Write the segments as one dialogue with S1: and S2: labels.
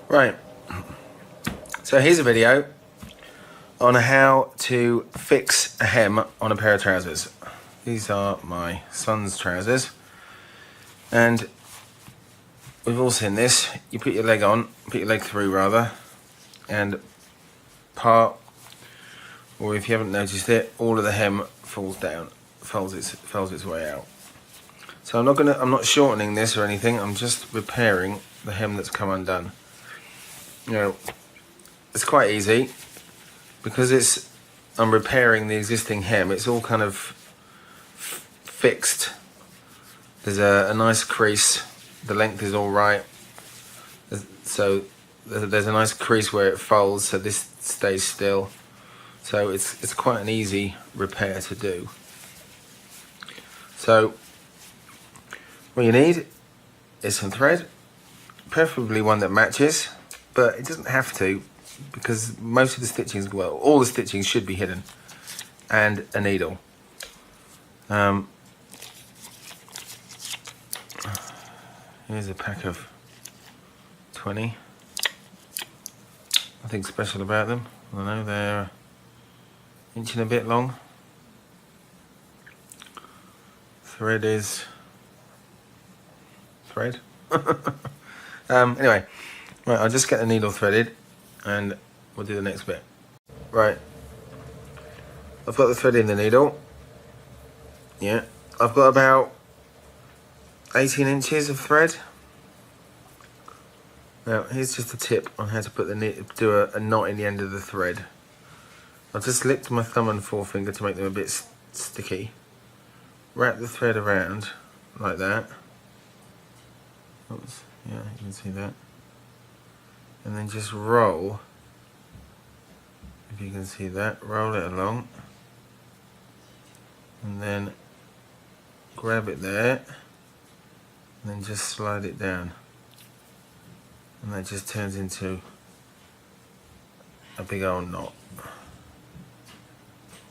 S1: Right, so here's a video on how to fix a hem on a pair of trousers. These are my son's trousers, and we've all seen this. You put your leg on, put your leg through rather, and part, or if you haven't noticed it, all of the hem falls down, folds its way out. So I'm not shortening this or anything, I'm just repairing the hem that's come undone. You know, it's quite easy because I'm repairing the existing hem. It's all kind of fixed. There's a nice crease. The length is all right. So there's a nice crease where it folds, so this stays still. So it's quite an easy repair to do. So what you need is some thread, preferably one that matches, but it doesn't have to, because most of the stitching, well, all the stitching should be hidden, and a needle. Here's a pack of 20. Nothing special about them. I know they're an inch and a bit long. Thread is thread. Anyway, right, I'll just get the needle threaded and we'll do the next bit. Right, I've got the thread in the needle. Yeah, I've got about 18 inches of thread. Now here's just a tip on how to put do a knot in the end of the thread. I've just licked my thumb and forefinger to make them a bit sticky. Wrap the thread around like that. Oops, yeah, you can see that. And then just roll, if you can see that, roll it along. And then grab it there, and then just slide it down. And that just turns into a big old knot,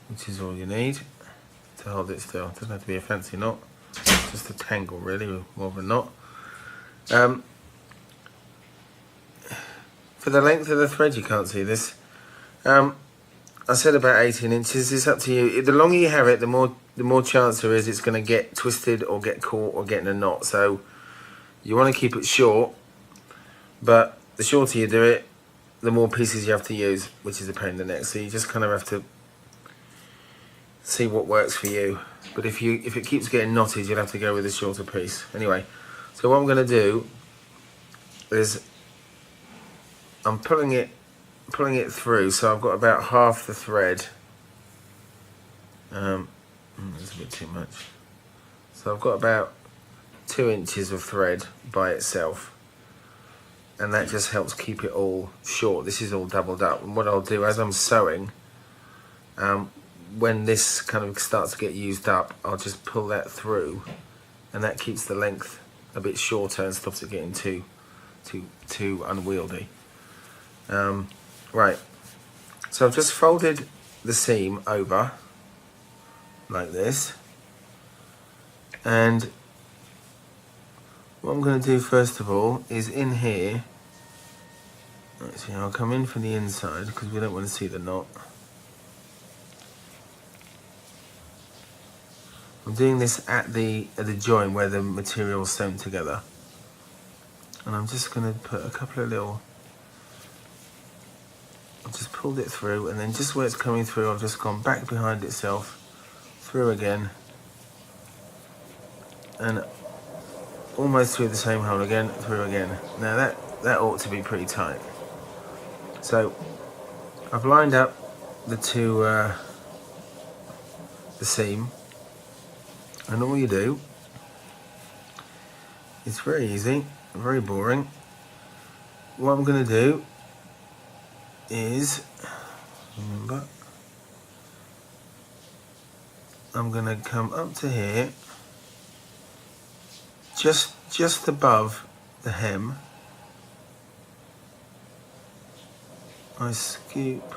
S1: which is all you need to hold it still. It doesn't have to be a fancy knot, it's just a tangle really, more of a knot. For the length of the thread, you can't see this. I said about 18 inches, it's up to you. The longer you have it, the more chance there is it's going to get twisted or get caught or get in a knot. So you want to keep it short, but the shorter you do it, the more pieces you have to use, which is a pain in the neck. So you just kind of have to see what works for you. But if it keeps getting knotted, you'll have to go with a shorter piece. Anyway, so what I'm going to do is I'm pulling it through, so I've got about half the thread. That's a bit too much. So I've got about 2 inches of thread by itself, and that just helps keep it all short. This is all doubled up, and what I'll do as I'm sewing, when this kind of starts to get used up, I'll just pull that through, and that keeps the length a bit shorter and stops it getting too unwieldy. Right, so I've just folded the seam over like this, and what I'm going to do first of all is in here, actually I'll come in from the inside because we don't want to see the knot. I'm doing this at the join where the material is sewn together, and I'm just going to put a couple of little, I've just pulled it through, and then just where it's coming through, I've just gone back behind itself, through again, and almost through the same hole again, through again. Now that ought to be pretty tight. So I've lined up the seam, and all you do, it's very easy, very boring. What I'm going to do is, remember, I'm going to come up to here, just above the hem. I scoop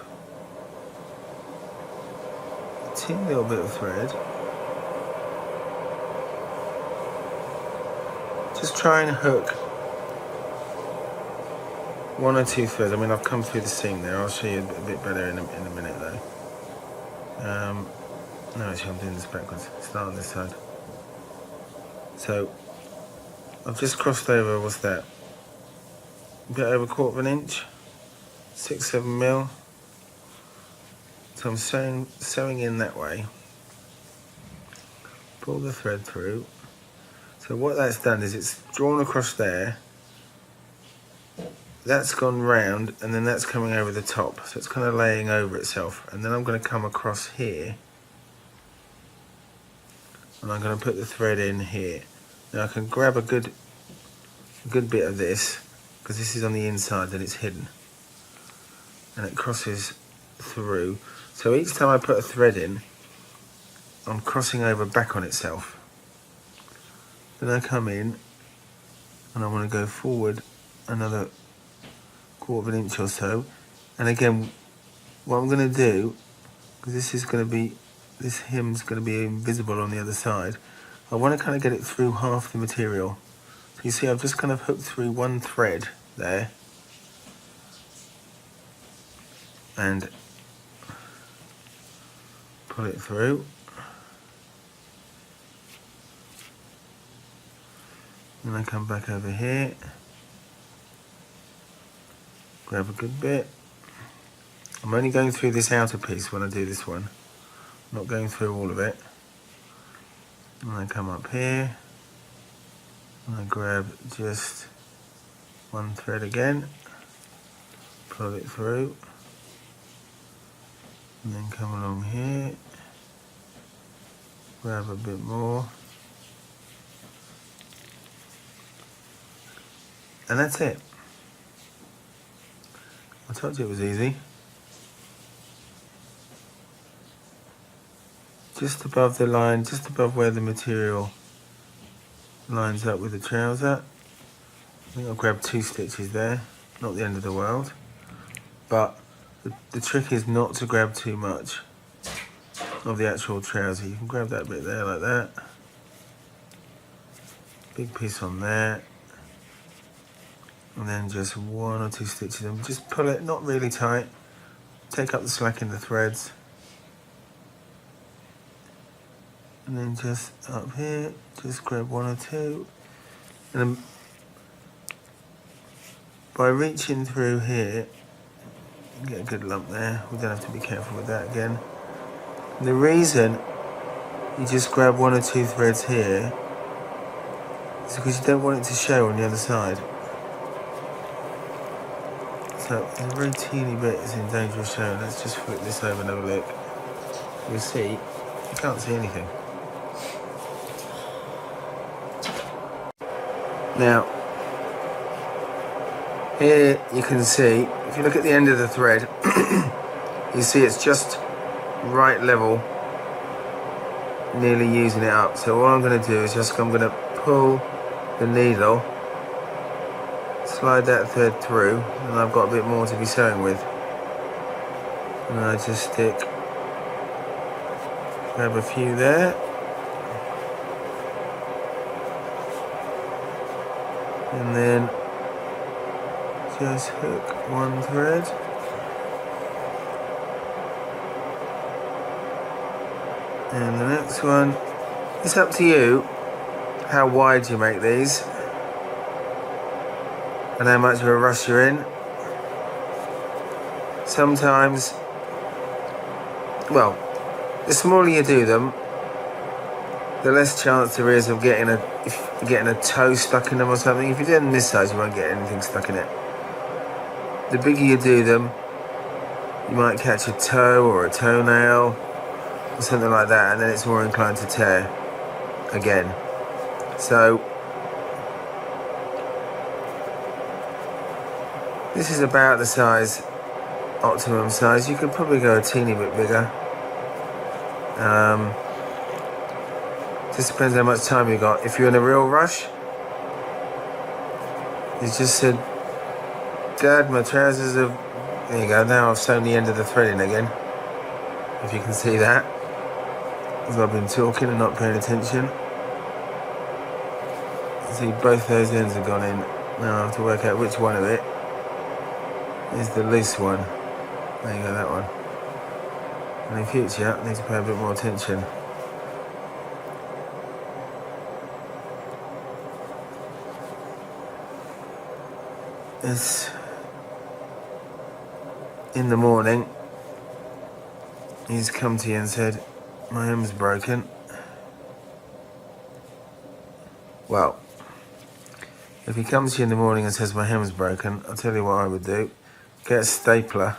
S1: a teeny little bit of thread. Just try and hook 1 or 2 threads. I mean, I've come through the seam there. I'll show you a bit better in a minute though. No, actually I'm doing this backwards. Start on this side. So I've just crossed over, what's that? A bit over 1/4 inch, 6-7 mil. So I'm sewing in that way. Pull the thread through. So what that's done is it's drawn across there. That's gone round, and then that's coming over the top. So it's kind of laying over itself. And then I'm going to come across here, and I'm going to put the thread in here. Now I can grab a good bit of this, because this is on the inside and it's hidden. And it crosses through. So each time I put a thread in, I'm crossing over back on itself. Then I come in, and I want to go forward another 1/4 inch or so. And again, what I'm going to do, because this hem's going to be invisible on the other side, I want to kind of get it through half the material. So you see I've just kind of hooked through one thread there. And pull it through. Then I come back over here. Grab a good bit. I'm only going through this outer piece when I do this one. I'm not going through all of it. And I come up here. And I grab just one thread again. Pull it through. And then come along here. Grab a bit more. And that's it. I told you it was easy. Just above the line, just above where the material lines up with the trouser. I think I'll grab 2 stitches there, not the end of the world. But the trick is not to grab too much of the actual trouser. You can grab that bit there like that. Big piece on there. And then just 1 or 2 stitches and just pull it, not really tight. Take up the slack in the threads. And then just up here, just grab 1 or 2. And then by reaching through here, you get a good lump there. We don't have to be careful with that again. And the reason you just grab 1 or 2 threads here is because you don't want it to show on the other side. So a very teeny bit is in danger of showing. Let's just flip this over and have a look. You'll see, you can't see anything. Now, here you can see, if you look at the end of the thread, you see it's just right level, nearly using it up. So what I'm going to do is I'm going to pull the needle, slide that thread through, and I've got a bit more to be sewing with. And I just grab a few there. And then just hook 1 thread. And the next one, it's up to you how wide you make these and how much of a rush you're in. Sometimes, well, the smaller you do them, the less chance there is of getting a toe stuck in them or something. If you do them this size, you won't get anything stuck in it. The bigger you do them, you might catch a toe or a toenail or something like that, and then it's more inclined to tear again. So this is about the size, optimum size. You could probably go a teeny bit bigger. Just depends how much time you got. If you're in a real rush, you just said, Dad, my trousers are... There you go, now I've sewn the end of the thread in again. If you can see that. As I've been talking and not paying attention. See, both those ends have gone in. Now I have to work out which one of it Here's the loose one. There you go, that one. And in future, I need to pay a bit more attention. It's in the morning. He's come to you and said, my hem's broken. Well, if he comes to you in the morning and says my hem's broken, I'll tell you what I would do. Get a stapler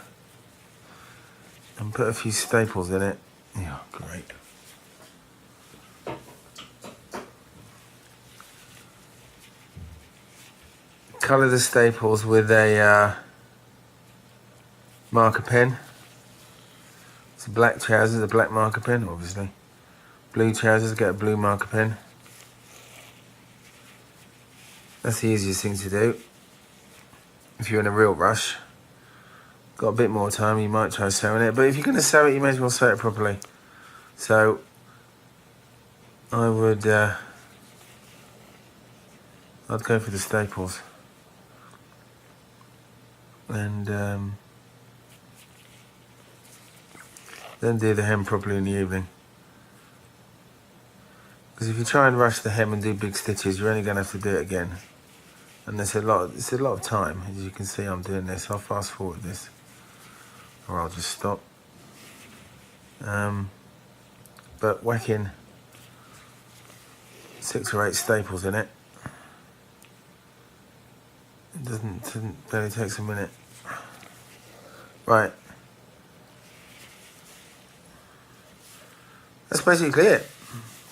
S1: and put a few staples in it. Yeah, great. Colour the staples with a marker pen. It's a black trousers, a black marker pen, obviously. Blue trousers, get a blue marker pen. That's the easiest thing to do. If you're in a real rush, got a bit more time, you might try sewing it. But if you're going to sew it, you may as well sew it properly. So, I would, I'd go for the staples. And then do the hem properly in the evening. Because if you try and rush the hem and do big stitches, you're only going to have to do it again. And it's a lot of time. As you can see, I'm doing this. I'll fast forward this, or I'll just stop. But whacking 6 or 8 staples in it, it barely takes a minute. Right. That's basically it.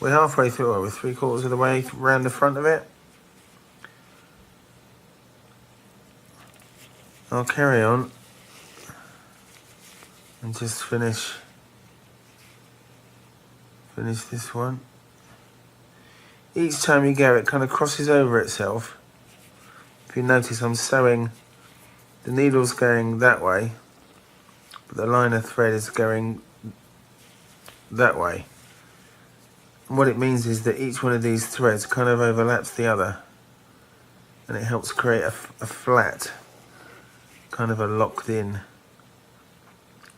S1: We're halfway through it. We're 3/4 of the way around the front of it. I'll carry on and just finish this one. Each time you go, it kind of crosses over itself. If you notice, I'm sewing, the needle's going that way, but the line of thread is going that way. And what it means is that each one of these threads kind of overlaps the other, and it helps create a flat, kind of a locked in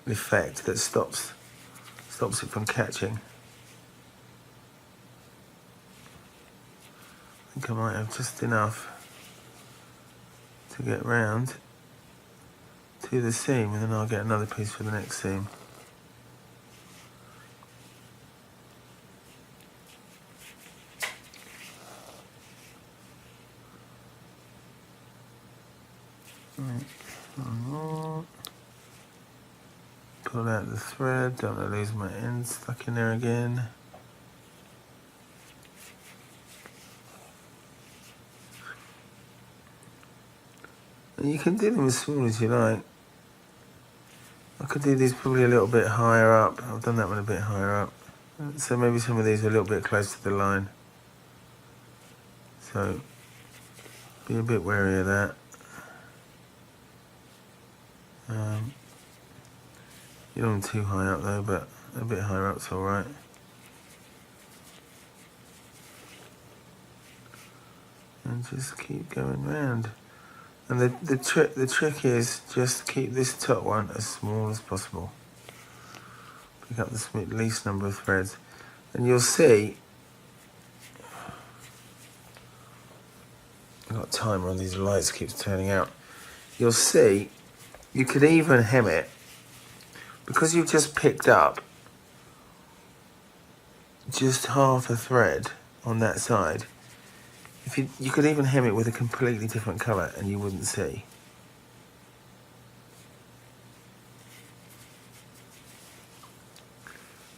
S1: effect that stops it from catching. I think I might have just enough to get round to the seam, and then I'll get another piece for the next seam. Right. Pull out the thread, don't want to lose my end stuck in there again. And you can do them as small as you like. I could do these probably a little bit higher up. I've done that one a bit higher up. So maybe some of these are a little bit close to the line. So be a bit wary of that. You don't want too high up though, but a bit higher up's alright. And just keep going round. And the trick is just keep this top one as small as possible. Pick up the least number of threads, and you'll see. I've got a timer on these lights, keeps turning out. You'll see you could even hem it, because you've just picked up just half a thread on that side. If you could even hem it with a completely different colour and you wouldn't see.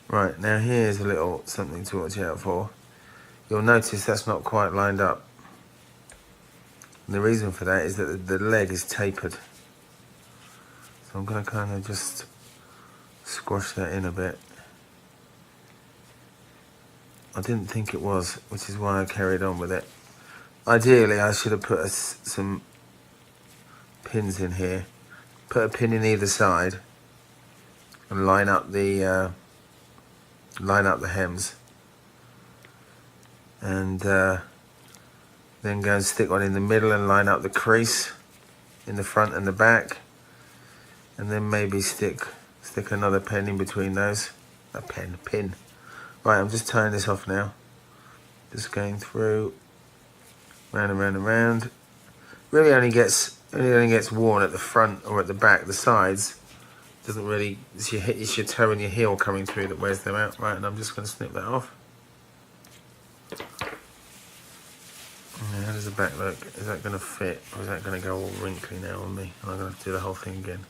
S1: Right, now here's a little something to watch out for. You'll notice that's not quite lined up. And the reason for that is that the leg is tapered. So I'm going to kind of just squash that in a bit. I didn't think it was, which is why I carried on with it. Ideally, I should have put some pins in here. Put a pin in either side and line up the hems, and then go and stick one in the middle and line up the crease in the front and the back, and then maybe stick another pen in between those. A pin. Right, I'm just tying this off now. Just going through, round and round and round. Really only gets worn at the front or at the back. The sides doesn't really. It's your toe and your heel coming through that wears them out. Right, and I'm just going to snip that off. Yeah, how does the back look? Is that going to fit, or is that going to go all wrinkly now on me? And I'm going to have to do the whole thing again.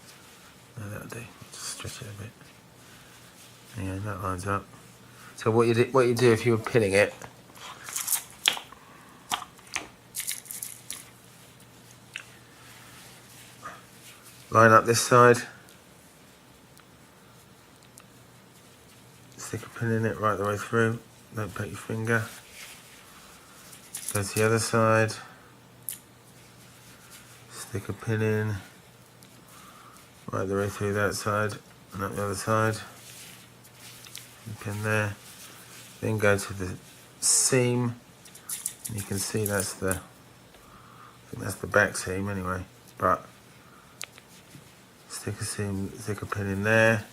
S1: No, that'll do. Just stretch it a bit. Yeah, that lines up. So what you do if you were pinning it, line up this side, stick a pin in it right the way through, don't put your finger, go to the other side, stick a pin in right the way through that side and up the other side, pin there, then go to the seam, and you can see I think that's the back seam anyway, but stick a pin in there.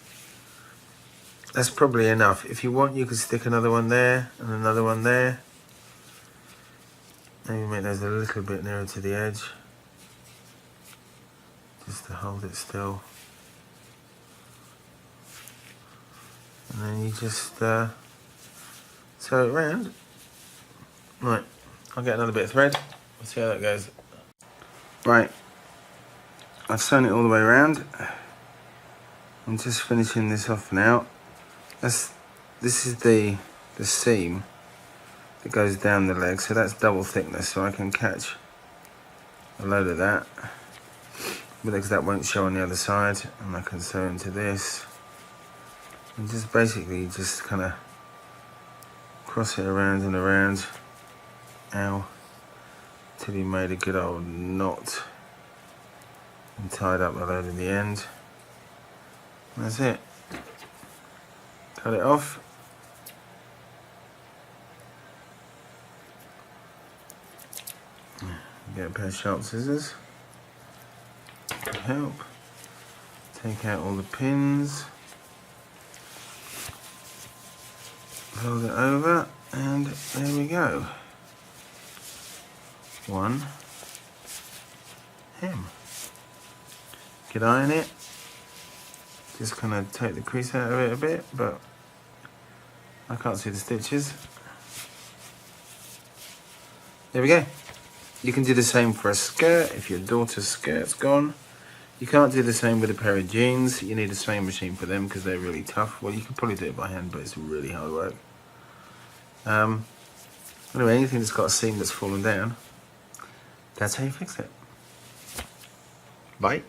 S1: That's probably enough. If you want, you could stick another one there and another one there. Maybe make those a little bit nearer to the edge, just to hold it still. And then you just sew it around. Right, I'll get another bit of thread. We'll see how that goes. Right, I've sewn it all the way around. I'm just finishing this off now. This is the seam that goes down the leg, so that's double thickness, so I can catch a load of that, because that won't show on the other side, and I can sew into this, and just basically just kind of cross it around and around, till you made a good old knot and tied up a load in the end. And that's it. Cut it off. Get a pair of sharp scissors to help. Take out all the pins. Fold it over, and there we go. One hem. Could iron it. Just kind of take the crease out of it a bit, but I can't see the stitches. There we go. You can do the same for a skirt if your daughter's skirt's gone. You can't do the same with a pair of jeans. You need a sewing machine for them because they're really tough. Well, you can probably do it by hand, but it's really hard work. Anyway, anything that's got a seam that's fallen down, that's how you fix it. Bye.